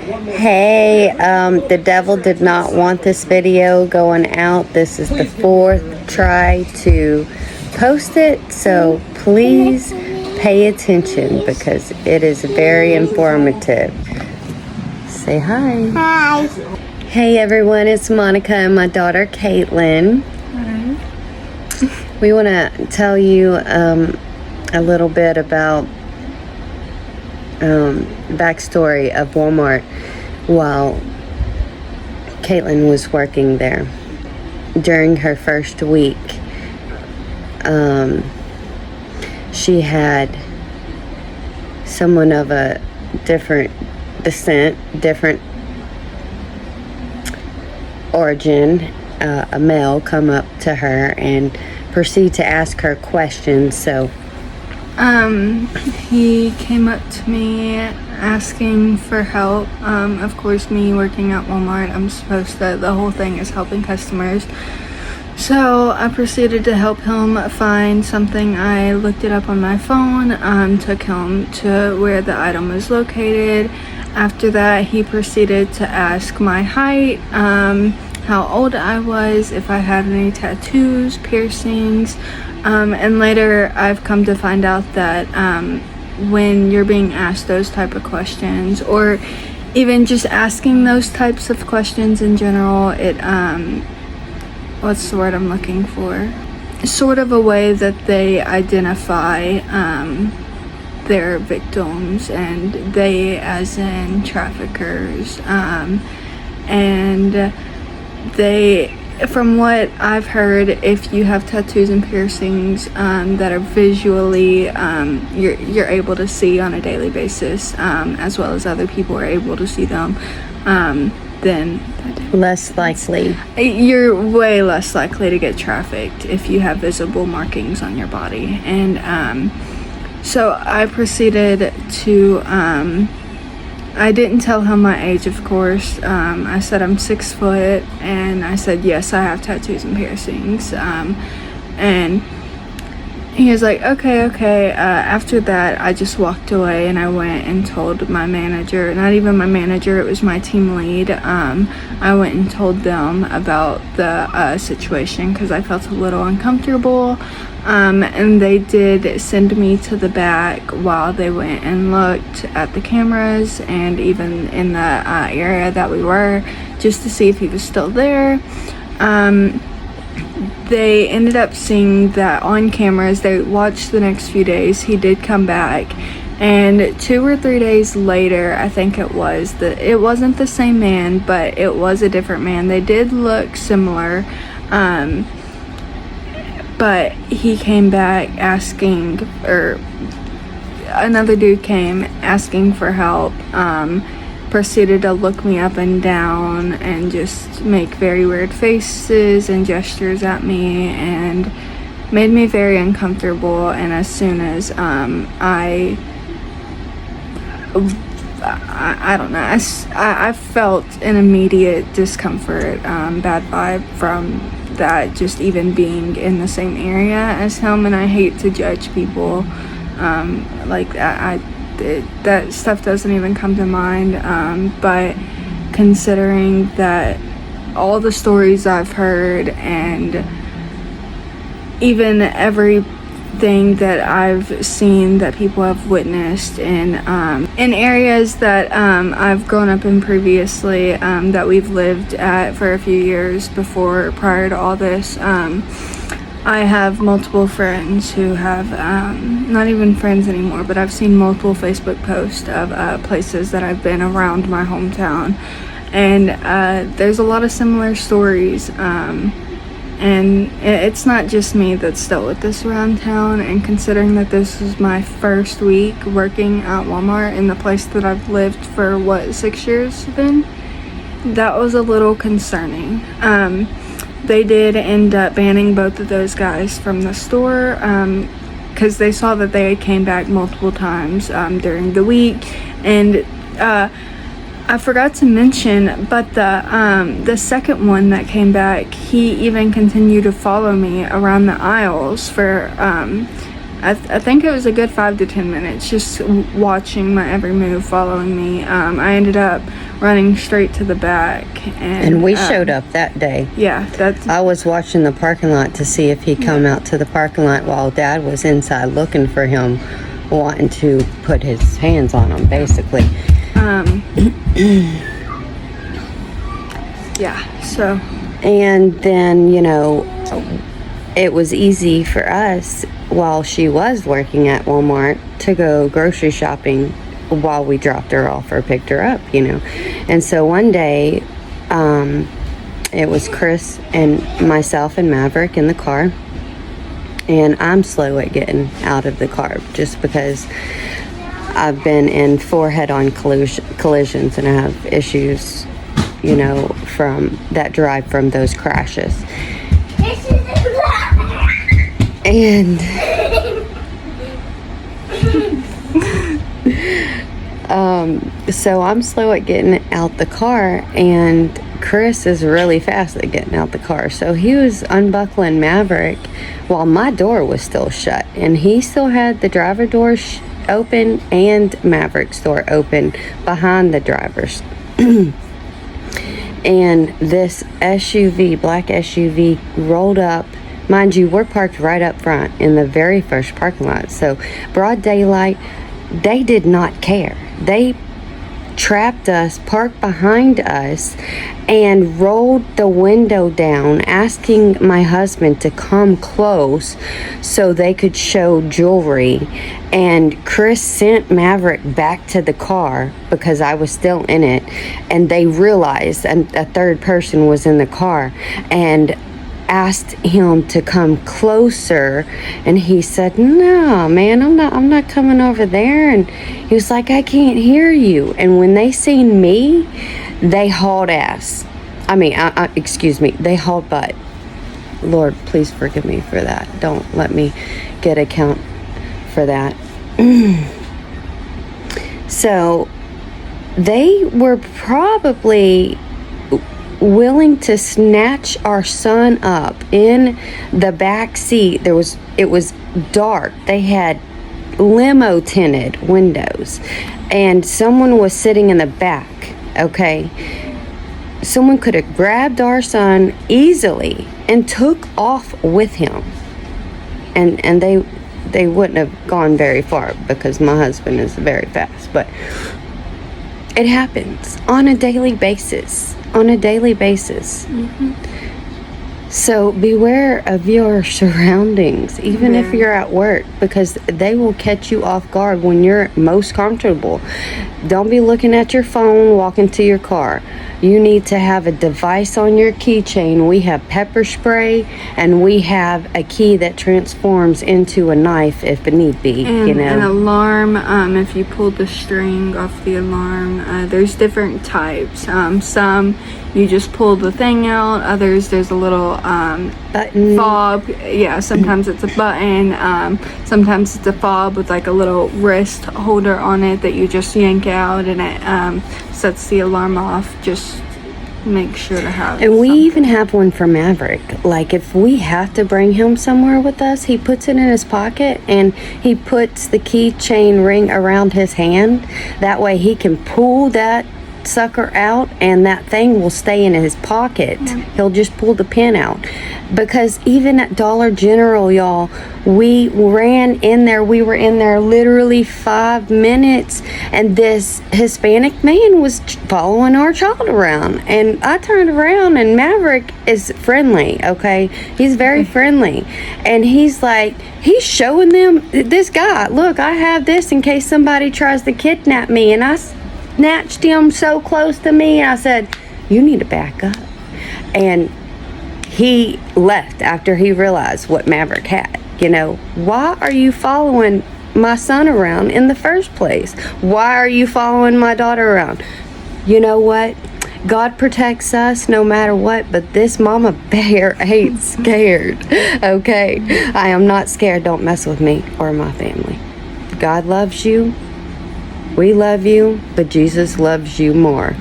Hey, the devil did not want this video going out. This is the 4th try to post it, so please pay attention because it is very informative. Say hi. Hi. Hey everyone, it's Monica and my daughter Caitlyn. Hi. We want to tell you a little bit about backstory of Walmart while Caitlyn was working there. During her first week, she had someone of a different descent, different origin, a male, come up to her and proceed to ask her questions. So he came up to me asking for help. Of course, me working at Walmart, I'm supposed to, the whole thing is helping customers. So I proceeded to help him find something. I looked it up on my phone, took him to where the item was located. After that, he proceeded to ask my height, how old I was, if I had any tattoos, piercings, and later I've come to find out that when you're being asked those type of questions, or even just asking those types of questions in general, it what's the word I'm looking for? Sort of a way that they identify their victims, and they as in traffickers, and they, from what I've heard, if you have tattoos and piercings that are visually you're able to see on a daily basis, as well as other people are able to see them, then less likely. You're way less likely to get trafficked if you have visible markings on your body. And so I proceeded to I didn't tell him my age, of course. I said I'm 6 foot, and I said yes, I have tattoos and piercings. And he was like, okay. After that, I just walked away, and I went and told my manager, not even my manager, it was my team lead. I went and told them about the situation because I felt a little uncomfortable. And they did send me to the back while they went and looked at the cameras and even in the area that we were, just to see if he was still there. They ended up seeing that on cameras. They watched the next few days. He did come back, and 2 or 3 days later, I think it was, it wasn't the same man, but it was a different man. They did look similar, but he came back asking, or another dude came asking for help, proceeded to look me up and down and just make very weird faces and gestures at me and made me very uncomfortable. And as soon as I don't know, I felt an immediate discomfort, bad vibe from that, just even being in the same area as him. And I hate to judge people like that. That stuff doesn't even come to mind, but considering that all the stories I've heard and even everything that I've seen that people have witnessed in areas that I've grown up in previously, that we've lived at for a few years prior to all this, I have multiple friends who have, not even friends anymore, but I've seen multiple Facebook posts of places that I've been around my hometown, and there's a lot of similar stories, and it's not just me that's dealt with this around town. And considering that this is my first week working at Walmart in the place that I've lived for 6 years then, that was a little concerning. They did end up banning both of those guys from the store because they saw that they came back multiple times during the week. And I forgot to mention, but the second one that came back, he even continued to follow me around the aisles for I think it was a good 5 to 10 minutes, just watching my every move, following me. I ended up running straight to the back. And we showed up that day. Yeah, that's... I was watching the parking lot to see if he'd come out to the parking lot while Dad was inside looking for him, wanting to put his hands on him, basically. Yeah, so... And then, you know, it was easy for us, while she was working at Walmart, to go grocery shopping while we dropped her off or picked her up, you know. And so one day, it was Chris and myself and Maverick in the car. And I'm slow at getting out of the car just because I've been in 4 head-on collisions and I have issues, you know, from that drive from those crashes. And so I'm slow at getting out the car, and Chris is really fast at getting out the car. So he was unbuckling Maverick while my door was still shut, and he still had the driver door open and Maverick's door open behind the driver's. And this SUV, black SUV, rolled up. Mind you, we're parked right up front in the very first parking lot. So broad daylight, they did not care. They trapped us, parked behind us, and rolled the window down, asking my husband to come close so they could show jewelry. And Chris sent Maverick back to the car because I was still in it, and they realized a third person was in the car and asked him to come closer, and he said, "No, man, I'm not coming over there." And he was like, "I can't hear you." And when they seen me, they hauled ass. They hauled butt. Lord, please forgive me for that. Don't let me get account for that. So they were probably willing to snatch our son up in the back seat. It was dark. They had limo tinted windows, and someone was sitting in the back. Okay, someone could have grabbed our son easily and took off with him, and they wouldn't have gone very far because my husband is very fast. But it happens on a daily basis. Mm-hmm. So beware of your surroundings, even if you're at work, because they will catch you off guard when you're most comfortable. Don't be looking at your phone walking to your car. You need to have a device on your keychain. We have pepper spray, and we have a key that transforms into a knife if need be. And an alarm, if you pull the string off the alarm, there's different types. Some you just pull the thing out, others there's a little button fob. Yeah, sometimes it's a button, sometimes it's a fob with like a little wrist holder on it that you just yank out, and it sets the alarm off. Just make sure to have And we even have one for Maverick. Like, if we have to bring him somewhere with us, he puts it in his pocket, and he puts the keychain ring around his hand. That way he can pull that sucker out, and that thing will stay in his pocket. He'll just pull the pin out. Because even at Dollar General, y'all, we ran in there. We were in there literally 5 minutes, and this Hispanic man was following our child around. And I turned around, and Maverick is friendly, okay? He's very friendly. And he's showing them, this guy, look, I have this in case somebody tries to kidnap me. And I snatched him so close to me, I said, "You need to back up." And he left after he realized what Maverick had. You know, why are you following my son around in the first place? Why are you following my daughter around? You know what? God protects us no matter what, but this mama bear ain't scared. Okay? I am not scared. Don't mess with me or my family. God loves you. We love you, but Jesus loves you more.